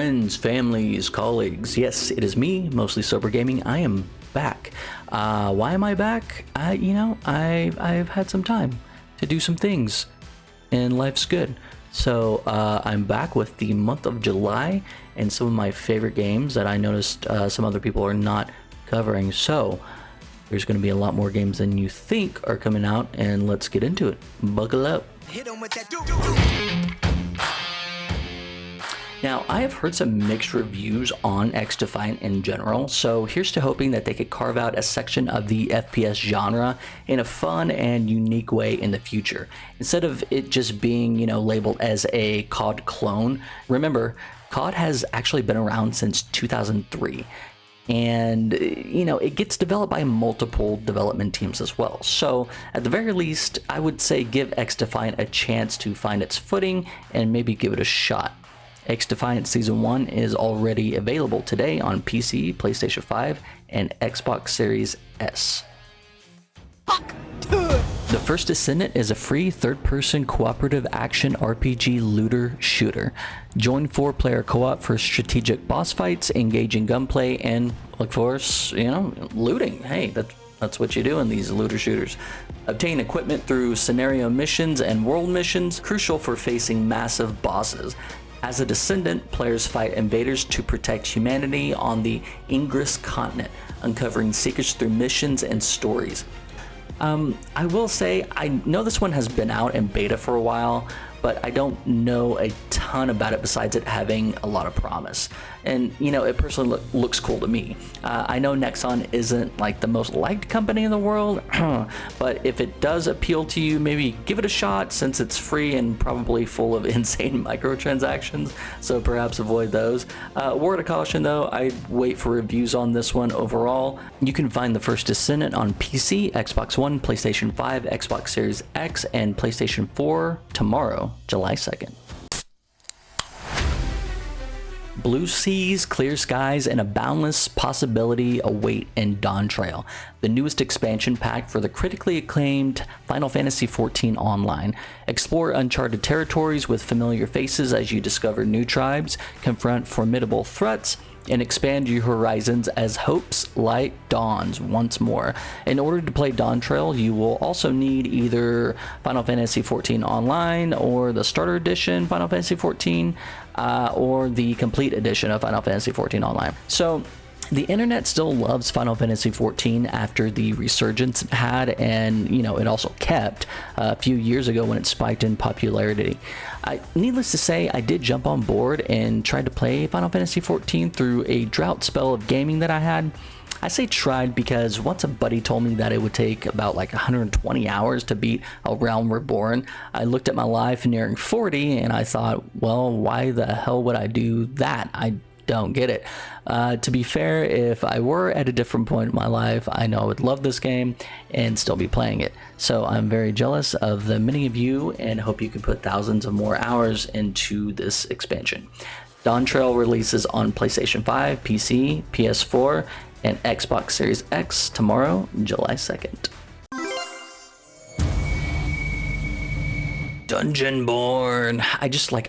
friends, families, colleagues. Yes, it is me, Mostly Sober Gaming. I am back. Why am I back? I've had some time to do some things, and life's good. So I'm back with the month of July and some of my favorite games that I noticed some other people are not covering. So there's going to be a lot more games than you think are coming out, and let's get into it. Buckle up. Hit 'em with that Now, I have heard some mixed reviews on XDefiant in general, so here's to hoping that they could carve out a section of the FPS genre in a fun and unique way in the future, instead of it just being, labeled as a COD clone. Remember, COD has actually been around since 2003. And, it gets developed by multiple development teams as well. So, at the very least, I would say give XDefiant a chance to find its footing and maybe give it a shot. XDefiant Season 1 is already available today on PC, PlayStation 5, and Xbox Series S. The First Descendant is a free third-person cooperative action RPG looter shooter. Join 4-player co-op for strategic boss fights, engaging gunplay, and, of course, looting. Hey, that's what you do in these looter shooters. Obtain equipment through scenario missions and world missions, crucial for facing massive bosses. As a Descendant, players fight invaders to protect humanity on the Ingress continent, uncovering secrets through missions and stories. I will say, I know this one has been out in beta for a while, but I don't know a ton about it besides it having a lot of promise. And, it personally looks cool to me. I know Nexon isn't like the most liked company in the world, but if it does appeal to you, maybe give it a shot since it's free and probably full of insane microtransactions, so perhaps avoid those. Word of caution though, I'd wait for reviews on this one overall. You can find The First Descendant on PC, Xbox One, PlayStation 5, Xbox Series X, and PlayStation 4 tomorrow, July 2nd. Blue seas, clear skies, and a boundless possibility await in Dawntrail, the newest expansion pack for the critically acclaimed Final Fantasy XIV Online. Explore uncharted territories with familiar faces as you discover new tribes, confront formidable threats, and expand your horizons as hope's light dawns once more. In order to play Dawntrail, you will also need either Final Fantasy XIV Online or the Starter Edition Final Fantasy XIV, or the Complete Edition of Final Fantasy XIV Online. So, the internet still loves Final Fantasy XIV after the resurgence it had, and it also kept a few years ago when it spiked in popularity. Needless to say, I did jump on board and tried to play Final Fantasy XIV through a drought spell of gaming that I had. I say tried because once a buddy told me that it would take about 120 hours to beat A Realm Reborn, I looked at my life nearing 40 and I thought, well, why the hell would I do that? I don't get it. To be fair, if I were at a different point in my life, I know I would love this game and still be playing it. So I'm very jealous of the many of you and hope you can put thousands of more hours into this expansion. Dawntrail releases on PlayStation 5, PC, PS4, and Xbox Series X tomorrow, July 2nd. Dungeonborne.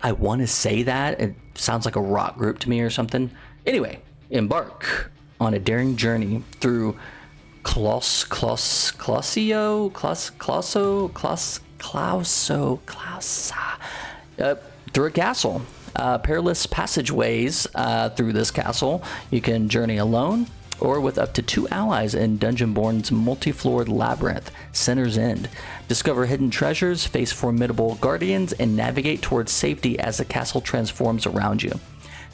I want to say that. It sounds like a rock group to me or something. Anyway, embark on a daring journey through through a castle. Perilous passageways through this castle. You can journey alone or with up to 2 allies in Dungeonborne's multi-floored labyrinth, Sinner's End. Discover hidden treasures, face formidable guardians, and navigate towards safety as the castle transforms around you.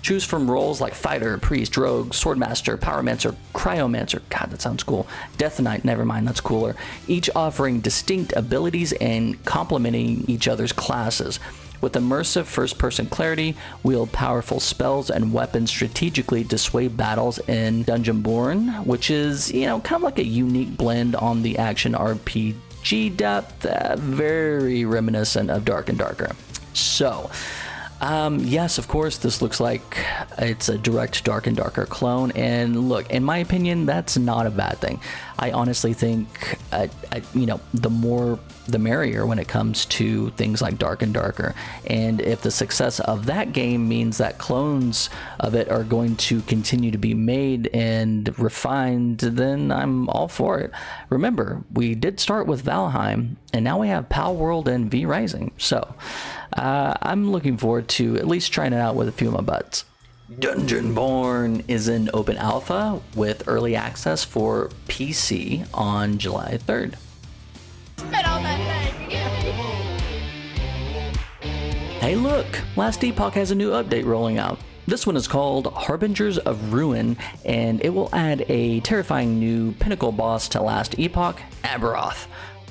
Choose from roles like Fighter, Priest, Rogue, Swordmaster, Pyromancer, Cryomancer, God that sounds cool, Death Knight, never mind, that's cooler, each offering distinct abilities and complementing each other's classes. With immersive first-person clarity, wield powerful spells and weapons strategically to sway battles in Dungeonborne, which is, kind of like a unique blend on the action RPG depth, very reminiscent of Dark and Darker. So, Yes, of course, this looks like it's a direct Dark and Darker clone, and look, in my opinion, that's not a bad thing. I honestly think, the more the merrier when it comes to things like Dark and Darker, and if the success of that game means that clones of it are going to continue to be made and refined, then I'm all for it. Remember, we did start with Valheim, and now we have Pal World and V Rising, so I'm looking forward to at least trying it out with a few of my buds. Dungeonborne is in open alpha with early access for PC on July 3rd. Spit on that thing! Hey look, last Epoch has a new update rolling out. This one is called Harbingers of Ruin, and it will add a terrifying new pinnacle boss to last Epoch, Aberoth.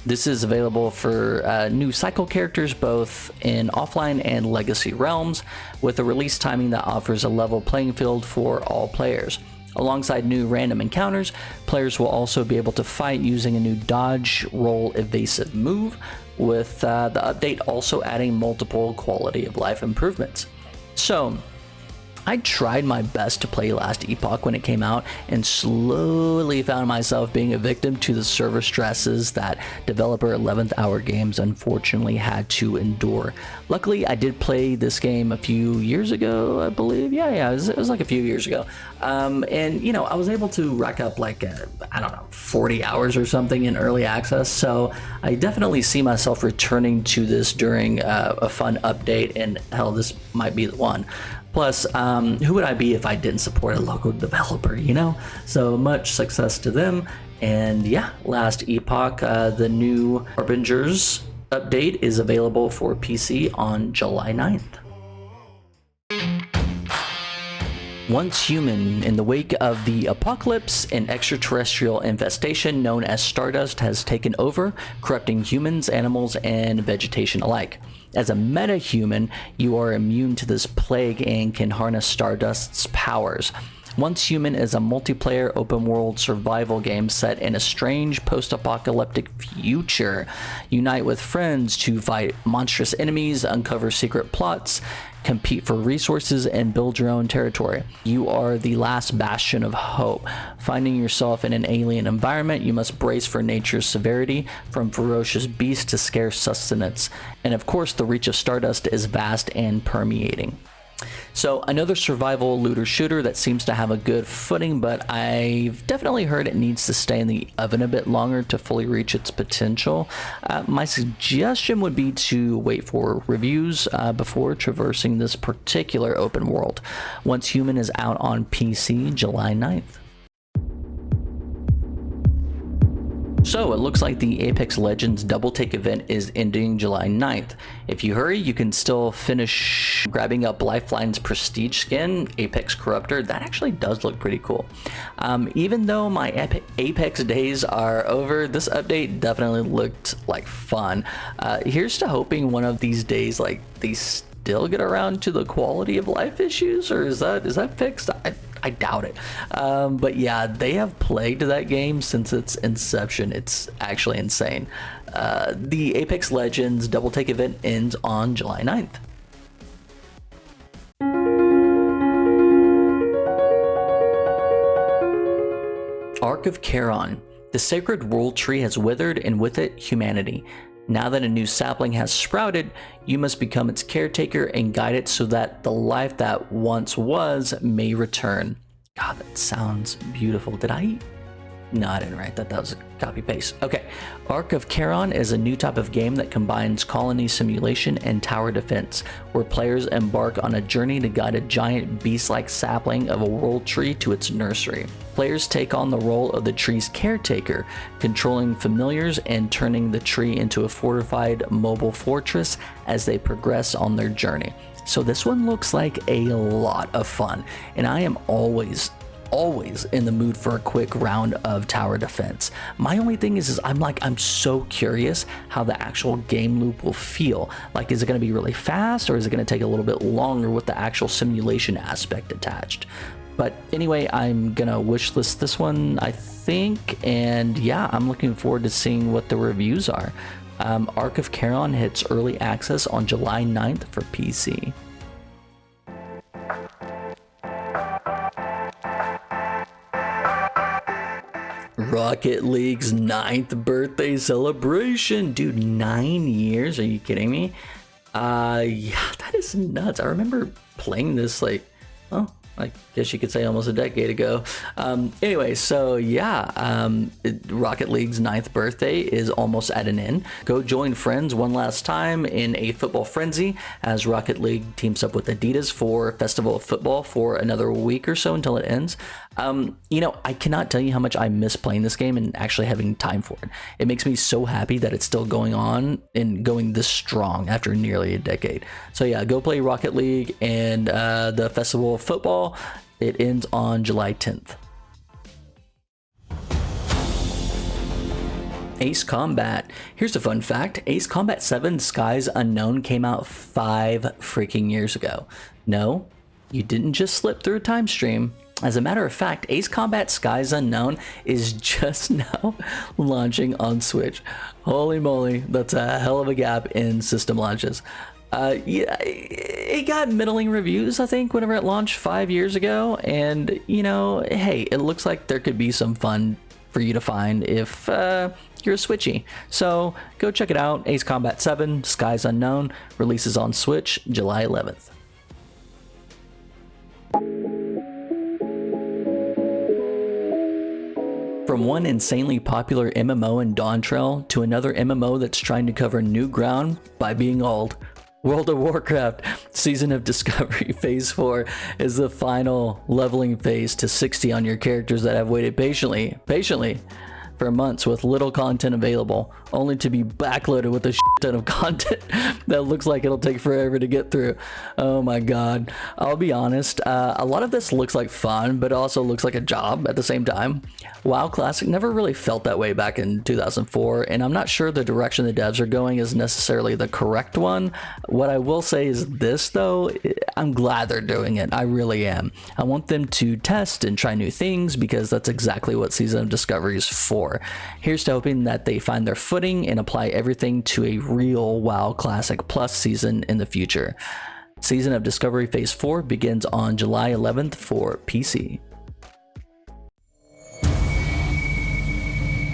This is available for new cycle characters both in offline and legacy realms, with a release timing that offers a level playing field for all players. Alongside new random encounters, players will also be able to fight using a new dodge, roll, evasive move, with the update also adding multiple quality of life improvements. So, I tried my best to play last Epoch when it came out and slowly found myself being a victim to the server stresses that developer 11th Hour Games unfortunately had to endure. Luckily, I did play this game a few years ago, I believe. Yeah, it was like a few years ago. And, I was able to rack up like, 40 hours or something in early access. So I definitely see myself returning to this during a fun update, and hell, this might be the one. Plus, who would I be if I didn't support a local developer, So much success to them. And yeah, last Epoch, the new Harbingers update is available for PC on July 9th. Once human, in the wake of the apocalypse, an extraterrestrial infestation known as Stardust has taken over, corrupting humans, animals, and vegetation alike. As a meta-human, you are immune to this plague and can harness Stardust's powers. Once Human is a multiplayer open-world survival game set in a strange post-apocalyptic future. Unite with friends to fight monstrous enemies, uncover secret plots, compete for resources, and build your own territory. You are the last bastion of hope. Finding yourself in an alien environment, you must brace for nature's severity, from ferocious beasts to scarce sustenance. And of course, the reach of Stardust is vast and permeating. So another survival looter shooter that seems to have a good footing, but I've definitely heard it needs to stay in the oven a bit longer to fully reach its potential. My suggestion would be to wait for reviews before traversing this particular open world. Once Human is out on PC July 9th. So it looks like the Apex Legends Double Take event is ending July 9th. If you hurry, you can still finish grabbing up Lifeline's Prestige skin, Apex Corruptor. That actually does look pretty cool. Even though my Apex days are over, this update definitely looked like fun. Here's to hoping one of these days, like, they still get around to the quality of life issues, or is that fixed? I doubt it. But yeah, they have plagued that game since its inception. It's actually insane. The Apex Legends Double Take event ends on July 9th. Ark of Charon. The sacred world tree has withered, and with it, humanity. Now that a new sapling has sprouted, you must become its caretaker and guide it so that the life that once was may return. God, that sounds beautiful. Did I? No, I didn't write that. That was a copy paste. Okay. Ark of Charon is a new type of game that combines colony simulation and tower defense, where players embark on a journey to guide a giant beast-like sapling of a world tree to its nursery. Players take on the role of the tree's caretaker, controlling familiars and turning the tree into a fortified mobile fortress as they progress on their journey. So this one looks like a lot of fun, and I am always in the mood for a quick round of tower defense. My only thing is I'm so curious how the actual game loop will feel. Like, is it going to be really fast, or is it going to take a little bit longer with the actual simulation aspect attached? But anyway, I'm gonna wishlist this one, I think, and yeah, I'm looking forward to seeing what the reviews are. Ark of Charon hits early access on July 9th for PC. Rocket League's 9th birthday celebration. Dude, 9 years? Are you kidding me? Yeah, that is nuts. I remember playing this like, oh, I guess you could say almost a decade ago. Anyway, so yeah, Rocket League's 9th birthday is almost at an end. Go join friends one last time in a football frenzy as Rocket League teams up with Adidas for Festival of Football for another week or so until it ends. You know, I cannot tell you how much I miss playing this game and actually having time for it. It makes me so happy that it's still going on and going this strong after nearly a decade. So yeah, go play Rocket League and the Festival of Football. It ends on July 10th. Ace Combat. Here's a fun fact. Ace Combat 7 Skies Unknown came out 5 freaking years ago. No, you didn't just slip through a time stream. As a matter of fact, Ace Combat Skies Unknown is just now launching on Switch. Holy moly, that's a hell of a gap in system launches. Yeah, it got middling reviews, I think, whenever it launched 5 years ago. And, you know, hey, it looks like there could be some fun for you to find if you're a Switchy. So go check it out. Ace Combat 7 Skies Unknown releases on Switch July 11th. From one insanely popular MMO in Dawntrail to another MMO that's trying to cover new ground by being old, World of Warcraft Season of Discovery Phase 4 is the final leveling phase to 60 on your characters that have waited patiently for months with little content available, only to be backloaded with a shit ton of content that looks like it'll take forever to get through. Oh my god. I'll be honest, a lot of this looks like fun, but it also looks like a job at the same time. WoW Classic never really felt that way back in 2004, and I'm not sure the direction the devs are going is necessarily the correct one. What I will say is this though, I'm glad they're doing it. I really am. I want them to test and try new things because that's exactly what Season of Discovery is for. Here's to hoping that they find their footing and apply everything to a real WoW Classic Plus season in the future. Season of Discovery Phase 4 begins on July 11th for PC.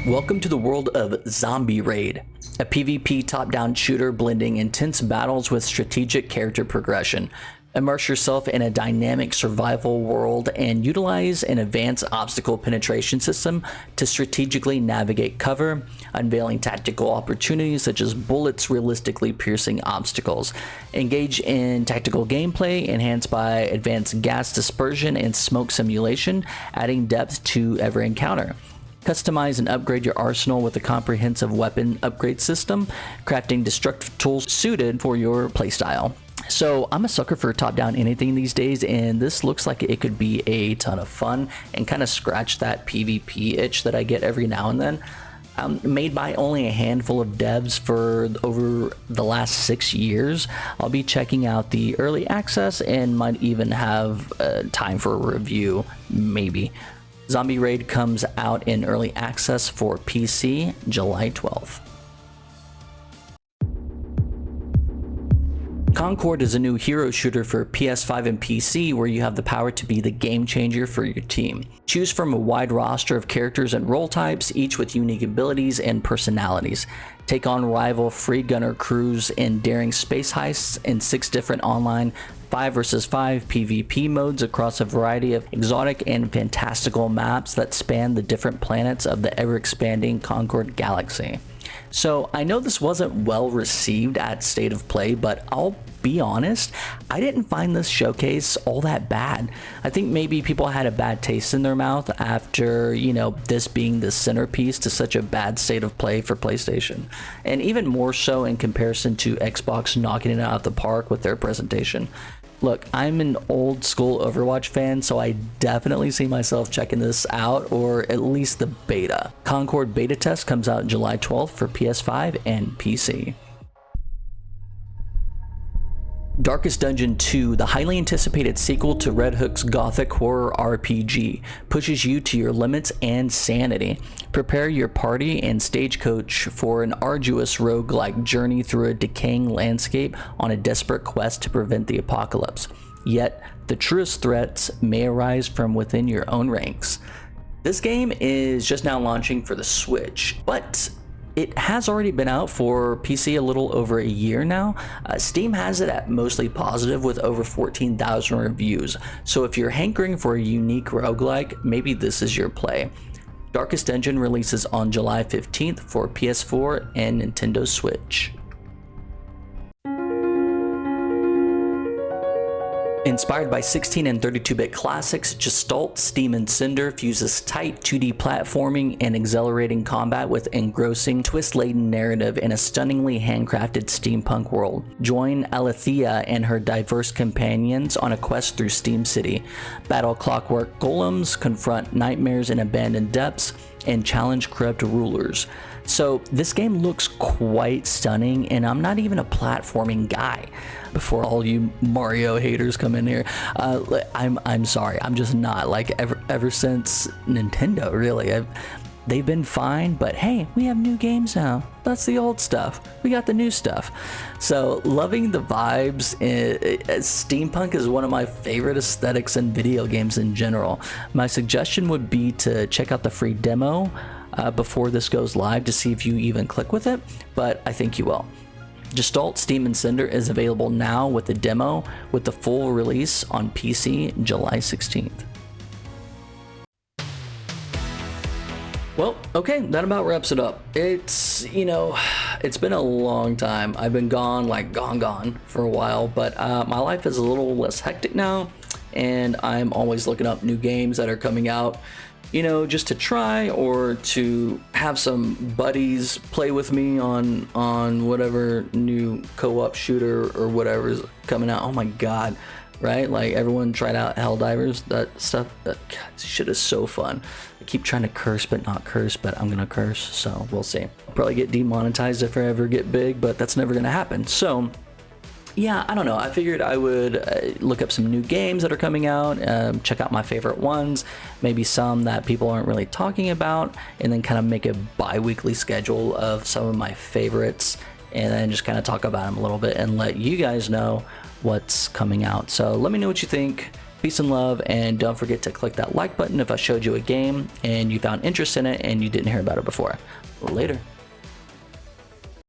Welcome to the world of Zombie Raid, a PvP top-down shooter blending intense battles with strategic character progression. Immerse yourself in a dynamic survival world and utilize an advanced obstacle penetration system to strategically navigate cover, unveiling tactical opportunities such as bullets realistically piercing obstacles. Engage in tactical gameplay enhanced by advanced gas dispersion and smoke simulation, adding depth to every encounter. Customize and upgrade your arsenal with a comprehensive weapon upgrade system, crafting destructive tools suited for your playstyle. So I'm a sucker for top-down anything these days, and this looks like it could be a ton of fun and kind of scratch that PvP itch that I get every now and then. Made by only a handful of devs for over the last 6 years, I'll be checking out the early access and might even have time for a review, maybe. Zombie Raid comes out in early access for PC July 12th. Concord is a new hero shooter for PS5 and PC where you have the power to be the game changer for your team. Choose from a wide roster of characters and role types, each with unique abilities and personalities. Take on rival free gunner crews in daring space heists in 6 different online 5 vs 5 PvP modes across a variety of exotic and fantastical maps that span the different planets of the ever-expanding Concord galaxy. So I know this wasn't well received at State of Play, but I'll be honest, I didn't find this showcase all that bad. I think maybe people had a bad taste in their mouth after, you know, this being the centerpiece to such a bad State of Play for PlayStation. And even more so in comparison to Xbox knocking it out of the park with their presentation. Look, I'm an old school Overwatch fan, so I definitely see myself checking this out, or at least the beta. Concord beta test comes out July 12th for PS5 and PC. Darkest Dungeon 2, the highly anticipated sequel to Red Hook's gothic horror RPG, pushes you to your limits and sanity. Prepare your party and stagecoach for an arduous roguelike journey through a decaying landscape on a desperate quest to prevent the apocalypse. Yet, the truest threats may arise from within your own ranks. This game is just now launching for the Switch, but it has already been out for PC a little over a year now. Steam has it at mostly positive with over 14,000 reviews. So if you're hankering for a unique roguelike, maybe this is your play. Darkest Dungeon releases on July 15th for PS4 and Nintendo Switch. Inspired by 16 and 32-bit classics, Gestalt, Steam, and Cinder fuses tight 2D platforming and exhilarating combat with engrossing, twist-laden narrative in a stunningly handcrafted steampunk world. Join Alethea and her diverse companions on a quest through Steam City. Battle clockwork golems, confront nightmares in abandoned depths, and challenge corrupt rulers. So this game looks quite stunning, and I'm not even a platforming guy. Before all you Mario haters come in here, I'm sorry, I'm just not. Like ever since Nintendo, really, they've been fine. But hey, we have new games now. That's the old stuff. We got the new stuff. So loving the vibes. Steampunk is one of my favorite aesthetics in video games in general. My suggestion would be to check out the free demo before this goes live to see if you even click with it, but I think you will. Gestalt, Steam, and Cinder is available now with the demo, with the full release on PC July 16th. Well, okay, that about wraps it up. It's been a long time. I've been gone for a while, but my life is a little less hectic now, and I'm always looking up new games that are coming out, just to try or to have some buddies play with me on whatever new co-op shooter or whatever is coming out. Oh my god, right? Like everyone tried out Helldivers, that stuff. That shit is so fun. I keep trying to curse but not curse, but I'm gonna curse, so we'll see. I'll probably get demonetized if I ever get big, but that's never gonna happen. So yeah, I don't know. I figured I would look up some new games that are coming out, check out my favorite ones, maybe some that people aren't really talking about, and then kind of make a bi-weekly schedule of some of my favorites, and then just kind of talk about them a little bit and let you guys know what's coming out. So let me know what you think. Peace and love, and don't forget to click that like button if I showed you a game and you found interest in it and you didn't hear about it before. Later.